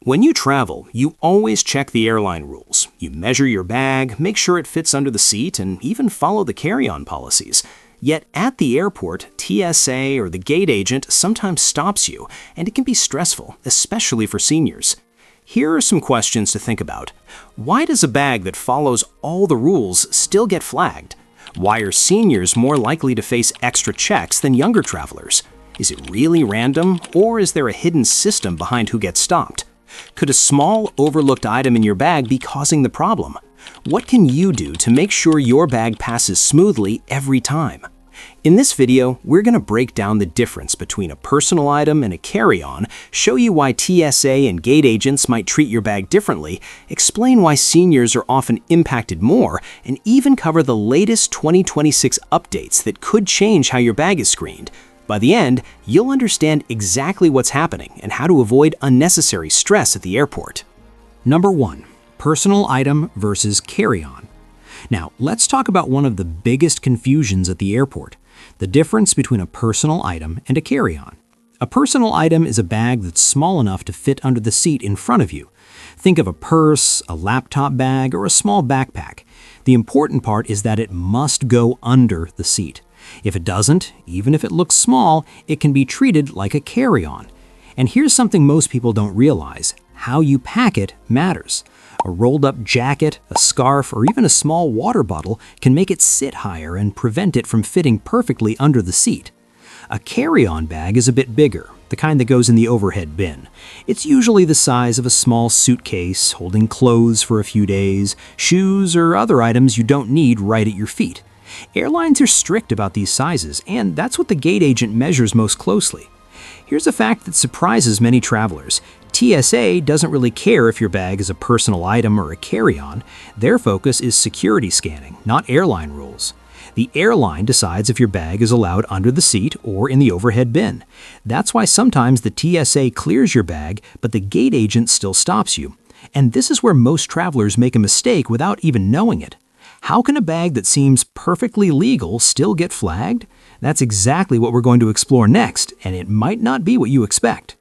When you travel, you always check the airline rules. You measure your bag, make sure it fits under the seat, and even follow the carry-on policies. Yet at the airport, TSA or the gate agent sometimes stops you, and it can be stressful, especially for seniors. Here are some questions to think about. Why does a bag that follows all the rules still get flagged? Why are seniors more likely to face extra checks than younger travelers? Is it really random, or is there a hidden system behind who gets stopped? Could a small, overlooked item in your bag be causing the problem? What can you do to make sure your bag passes smoothly every time? In this video, we're going to break down the difference between a personal item and a carry-on, show you why TSA and gate agents might treat your bag differently, explain why seniors are often impacted more, and even cover the latest 2026 updates that could change how your bag is screened. By the end, you'll understand exactly what's happening and how to avoid unnecessary stress at the airport. Number 1. Personal item versus carry-on. Now, let's talk about one of the biggest confusions at the airport, the difference between a personal item and a carry-on. A personal item is a bag that's small enough to fit under the seat in front of you. Think of a purse, a laptop bag, or a small backpack. The important part is that it must go under the seat. If it doesn't, even if it looks small, it can be treated like a carry-on. And here's something most people don't realize. How you pack it matters. A rolled-up jacket, a scarf, or even a small water bottle can make it sit higher and prevent it from fitting perfectly under the seat. A carry-on bag is a bit bigger, the kind that goes in the overhead bin. It's usually the size of a small suitcase, holding clothes for a few days, shoes, or other items you don't need right at your feet. Airlines are strict about these sizes, and that's what the gate agent measures most closely. Here's a fact that surprises many travelers. TSA doesn't really care if your bag is a personal item or a carry-on. Their focus is security scanning, not airline rules. The airline decides if your bag is allowed under the seat or in the overhead bin. That's why sometimes the TSA clears your bag, but the gate agent still stops you. And this is where most travelers make a mistake without even knowing it. How can a bag that seems perfectly legal still get flagged? That's exactly what we're going to explore next, and it might not be what you expect.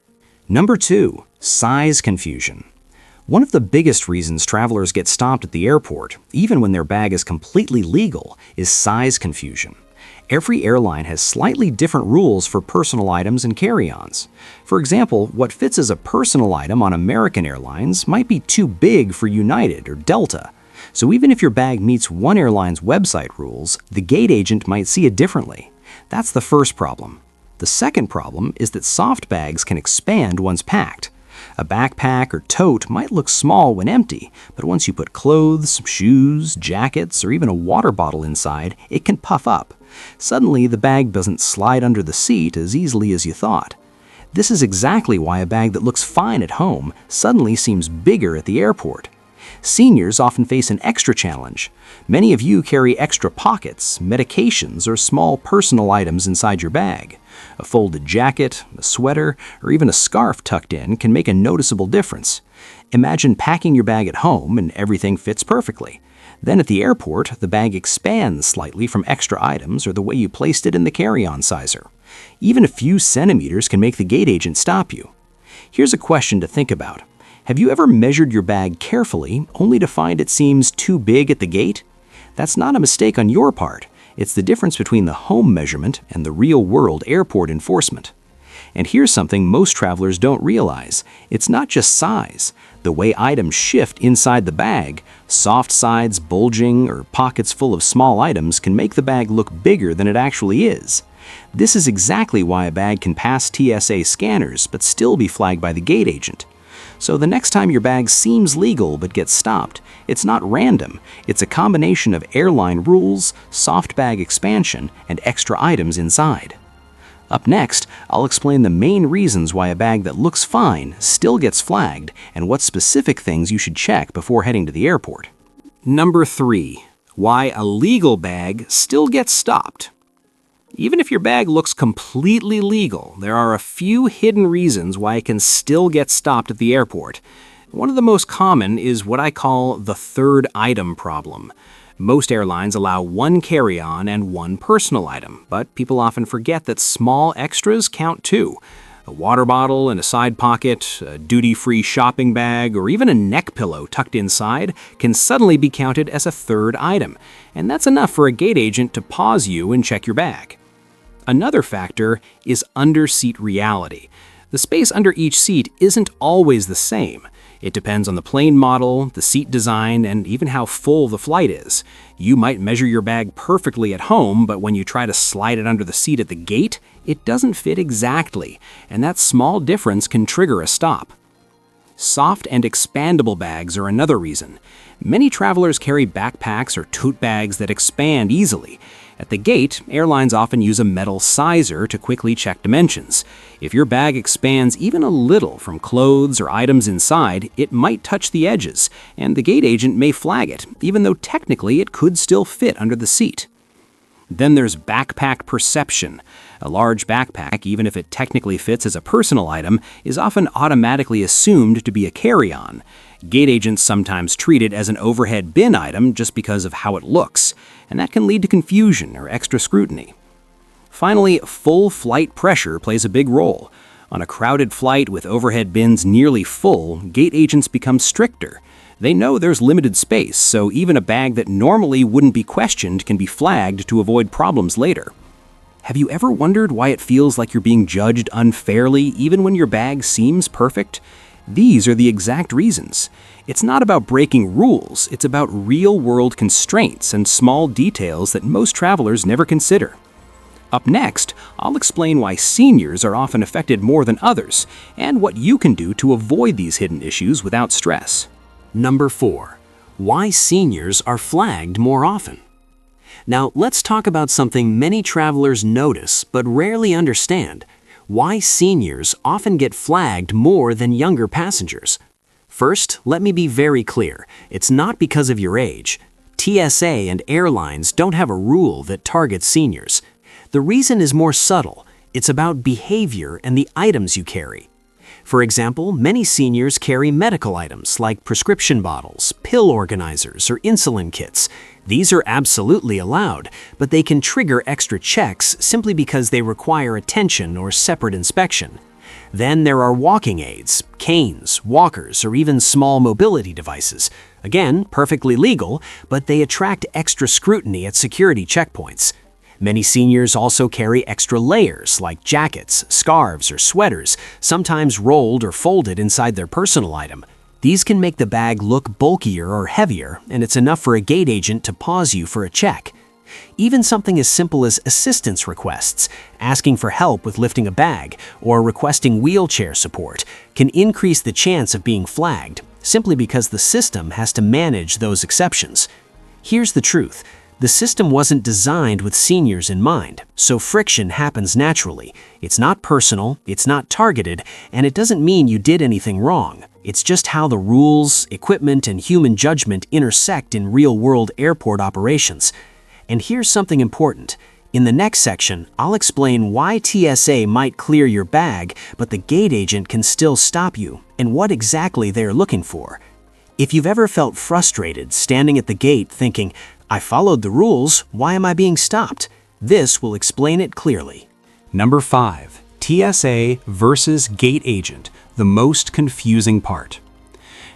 Number 2. Size confusion. One of the biggest reasons travelers get stopped at the airport, even when their bag is completely legal, is size confusion. Every airline has slightly different rules for personal items and carry-ons. For example, what fits as a personal item on American Airlines might be too big for United or Delta. So even if your bag meets one airline's website rules, the gate agent might see it differently. That's the first problem. The second problem is that soft bags can expand once packed. A backpack or tote might look small when empty, but once you put clothes, shoes, jackets, or even a water bottle inside, it can puff up. Suddenly, the bag doesn't slide under the seat as easily as you thought. This is exactly why a bag that looks fine at home suddenly seems bigger at the airport. Seniors often face an extra challenge. Many of you carry extra pockets, medications, or small personal items inside your bag. A folded jacket, a sweater, or even a scarf tucked in can make a noticeable difference. Imagine packing your bag at home and everything fits perfectly. Then at the airport, the bag expands slightly from extra items or the way you placed it in the carry-on sizer. Even a few centimeters can make the gate agent stop you. Here's a question to think about. Have you ever measured your bag carefully, only to find it seems too big at the gate? That's not a mistake on your part. It's the difference between the home measurement and the real-world airport enforcement. And here's something most travelers don't realize. It's not just size. The way items shift inside the bag, soft sides bulging or pockets full of small items can make the bag look bigger than it actually is. This is exactly why a bag can pass TSA scanners but still be flagged by the gate agent. So the next time your bag seems legal but gets stopped, it's not random. It's a combination of airline rules, soft bag expansion, and extra items inside. Up next, I'll explain the main reasons why a bag that looks fine still gets flagged and what specific things you should check before heading to the airport. Number 3. Why a legal bag still gets stopped. Even if your bag looks completely legal, there are a few hidden reasons why it can still get stopped at the airport. One of the most common is what I call the third item problem. Most airlines allow one carry-on and one personal item, but people often forget that small extras count too. A water bottle in a side pocket, a duty-free shopping bag, or even a neck pillow tucked inside can suddenly be counted as a third item, and that's enough for a gate agent to pause you and check your bag. Another factor is under-seat reality. The space under each seat isn't always the same. It depends on the plane model, the seat design, and even how full the flight is. You might measure your bag perfectly at home, but when you try to slide it under the seat at the gate, it doesn't fit exactly, and that small difference can trigger a stop. Soft and expandable bags are another reason. Many travelers carry backpacks or tote bags that expand easily. At the gate, airlines often use a metal sizer to quickly check dimensions. If your bag expands even a little from clothes or items inside, it might touch the edges, and the gate agent may flag it, even though technically it could still fit under the seat. Then there's backpack perception. A large backpack, even if it technically fits as a personal item, is often automatically assumed to be a carry-on. Gate agents sometimes treat it as an overhead bin item just because of how it looks, and that can lead to confusion or extra scrutiny. Finally, full flight pressure plays a big role. On a crowded flight with overhead bins nearly full, gate agents become stricter. They know there's limited space, so even a bag that normally wouldn't be questioned can be flagged to avoid problems later. Have you ever wondered why it feels like you're being judged unfairly even when your bag seems perfect? These are the exact reasons. It's not about breaking rules, it's about real-world constraints and small details that most travelers never consider. Up next, I'll explain why seniors are often affected more than others, and what you can do to avoid these hidden issues without stress. Number 4. Why seniors are flagged more often. Now, let's talk about something many travelers notice but rarely understand: why seniors often get flagged more than younger passengers. First, let me be very clear. It's not because of your age. TSA and airlines don't have a rule that targets seniors. The reason is more subtle. It's about behavior and the items you carry. For example, many seniors carry medical items like prescription bottles, pill organizers, or insulin kits. These are absolutely allowed, but they can trigger extra checks simply because they require attention or separate inspection. Then there are walking aids, canes, walkers, or even small mobility devices. Again, perfectly legal, but they attract extra scrutiny at security checkpoints. Many seniors also carry extra layers like jackets, scarves, or sweaters, sometimes rolled or folded inside their personal item. These can make the bag look bulkier or heavier, and it's enough for a gate agent to pause you for a check. Even something as simple as assistance requests, asking for help with lifting a bag, or requesting wheelchair support, can increase the chance of being flagged, simply because the system has to manage those exceptions. Here's the truth. The system wasn't designed with seniors in mind, so friction happens naturally. It's not personal, it's not targeted, and it doesn't mean you did anything wrong. It's just how the rules, equipment, and human judgment intersect in real-world airport operations. And here's something important. In the next section, I'll explain why TSA might clear your bag, but the gate agent can still stop you, and what exactly they're looking for. If you've ever felt frustrated standing at the gate thinking, "I followed the rules, why am I being stopped?" This will explain it clearly. Number 5. TSA versus gate agent, the most confusing part.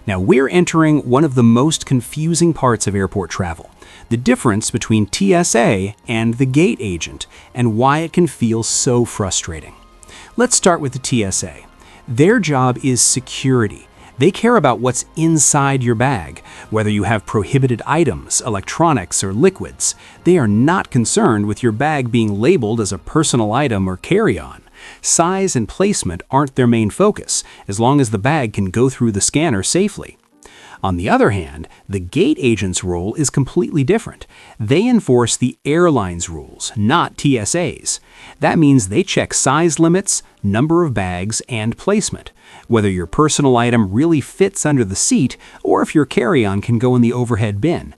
Now, we're entering one of the most confusing parts of airport travel: the difference between TSA and the gate agent, and why it can feel so frustrating. Let's start with the TSA. Their job is security. They care about what's inside your bag, whether you have prohibited items, electronics, or liquids. They are not concerned with your bag being labeled as a personal item or carry-on. Size and placement aren't their main focus, as long as the bag can go through the scanner safely. On the other hand, the gate agent's role is completely different. They enforce the airline's rules, not TSA's. That means they check size limits, number of bags, and placement, whether your personal item really fits under the seat or if your carry-on can go in the overhead bin.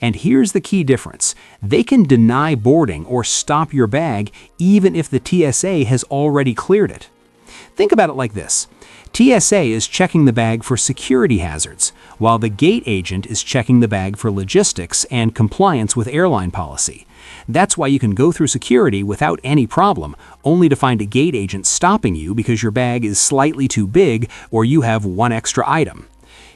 And here's the key difference. They can deny boarding or stop your bag even if the TSA has already cleared it. Think about it like this. TSA is checking the bag for security hazards, while the gate agent is checking the bag for logistics and compliance with airline policy. That's why you can go through security without any problem, only to find a gate agent stopping you because your bag is slightly too big or you have one extra item.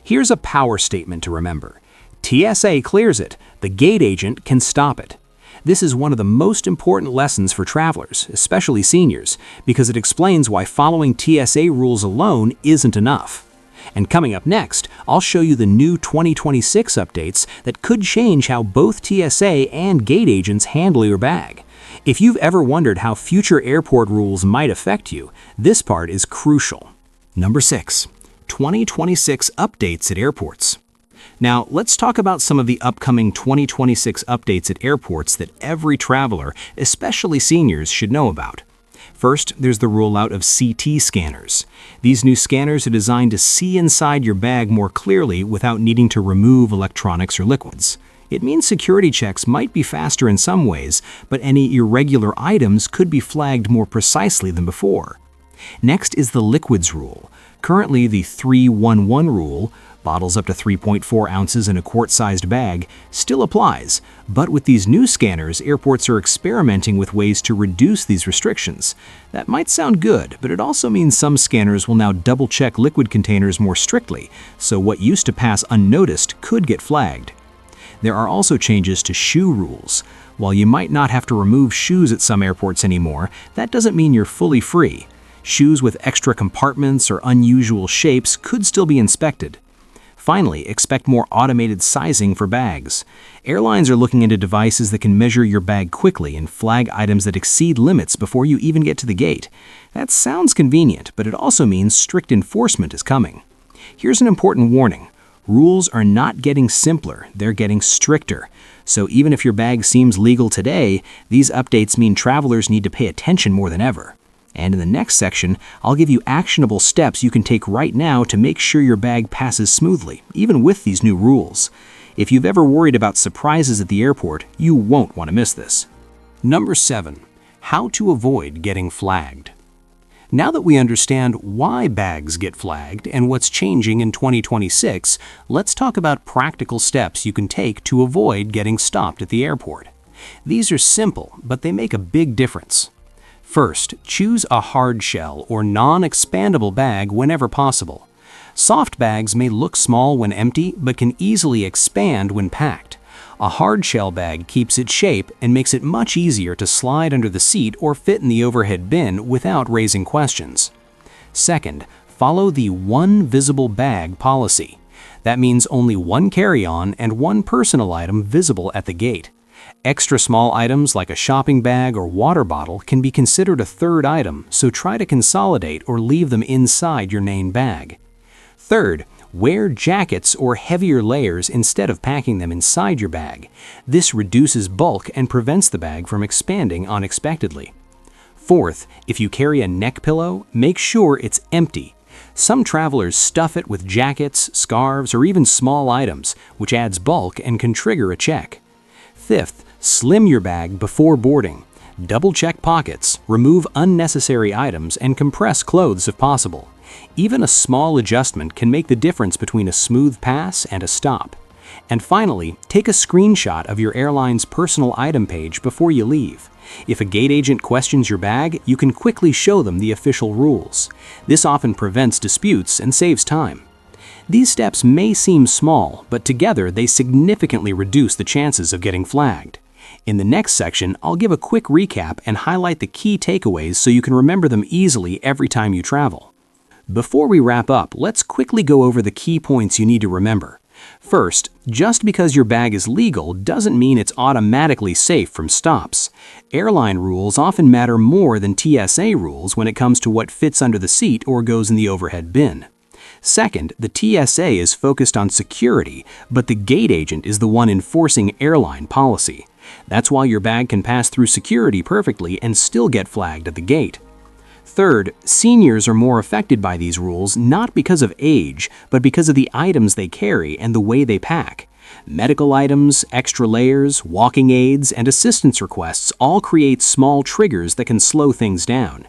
Here's a power statement to remember. TSA clears it, the gate agent can stop it. This is one of the most important lessons for travelers, especially seniors, because it explains why following TSA rules alone isn't enough. And coming up next, I'll show you the new 2026 updates that could change how both TSA and gate agents handle your bag. If you've ever wondered how future airport rules might affect you, this part is crucial. Number 6. 2026 updates at airports. Now, let's talk about some of the upcoming 2026 updates at airports that every traveler, especially seniors, should know about. First, there's the rollout of CT scanners. These new scanners are designed to see inside your bag more clearly without needing to remove electronics or liquids. It means security checks might be faster in some ways, but any irregular items could be flagged more precisely than before. Next is the liquids rule. Currently, the 3-1-1 rule, bottles up to 3.4 ounces in a quart-sized bag, still applies, but with these new scanners, airports are experimenting with ways to reduce these restrictions. That might sound good, but it also means some scanners will now double-check liquid containers more strictly, so what used to pass unnoticed could get flagged. There are also changes to shoe rules. While you might not have to remove shoes at some airports anymore, that doesn't mean you're fully free. Shoes with extra compartments or unusual shapes could still be inspected. Finally, expect more automated sizing for bags. Airlines are looking into devices that can measure your bag quickly and flag items that exceed limits before you even get to the gate. That sounds convenient, but it also means strict enforcement is coming. Here's an important warning. Rules are not getting simpler, they're getting stricter. So even if your bag seems legal today, these updates mean travelers need to pay attention more than ever. And in the next section, I'll give you actionable steps you can take right now to make sure your bag passes smoothly, even with these new rules. If you've ever worried about surprises at the airport, you won't want to miss this. Number 7. How to avoid getting flagged. Now that we understand why bags get flagged and what's changing in 2026, let's talk about practical steps you can take to avoid getting stopped at the airport. These are simple, but they make a big difference. First, choose a hard shell or non-expandable bag whenever possible. Soft bags may look small when empty, but can easily expand when packed. A hard shell bag keeps its shape and makes it much easier to slide under the seat or fit in the overhead bin without raising questions. Second, follow the one visible bag policy. That means only one carry-on and one personal item visible at the gate. Extra small items like a shopping bag or water bottle can be considered a third item, so try to consolidate or leave them inside your main bag. Third, wear jackets or heavier layers instead of packing them inside your bag. This reduces bulk and prevents the bag from expanding unexpectedly. Fourth, if you carry a neck pillow, make sure it's empty. Some travelers stuff it with jackets, scarves, or even small items, which adds bulk and can trigger a check. Fifth, slim your bag before boarding. Double-check pockets, remove unnecessary items, and compress clothes if possible. Even a small adjustment can make the difference between a smooth pass and a stop. And finally, take a screenshot of your airline's personal item page before you leave. If a gate agent questions your bag, you can quickly show them the official rules. This often prevents disputes and saves time. These steps may seem small, but together they significantly reduce the chances of getting flagged. In the next section, I'll give a quick recap and highlight the key takeaways so you can remember them easily every time you travel. Before we wrap up, let's quickly go over the key points you need to remember. First, just because your bag is legal doesn't mean it's automatically safe from stops. Airline rules often matter more than TSA rules when it comes to what fits under the seat or goes in the overhead bin. Second, the TSA is focused on security, but the gate agent is the one enforcing airline policy. That's why your bag can pass through security perfectly and still get flagged at the gate. Third, seniors are more affected by these rules not because of age, but because of the items they carry and the way they pack. Medical items, extra layers, walking aids, and assistance requests all create small triggers that can slow things down.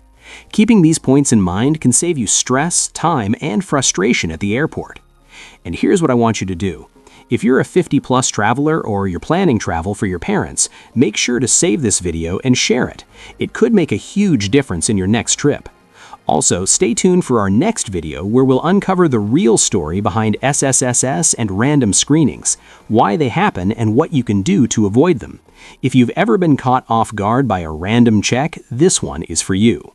Keeping these points in mind can save you stress, time, and frustration at the airport. And here's what I want you to do. If you're a 50-plus traveler or you're planning travel for your parents, make sure to save this video and share it. It could make a huge difference in your next trip. Also, stay tuned for our next video where we'll uncover the real story behind SSSS and random screenings, why they happen and what you can do to avoid them. If you've ever been caught off guard by a random check, this one is for you.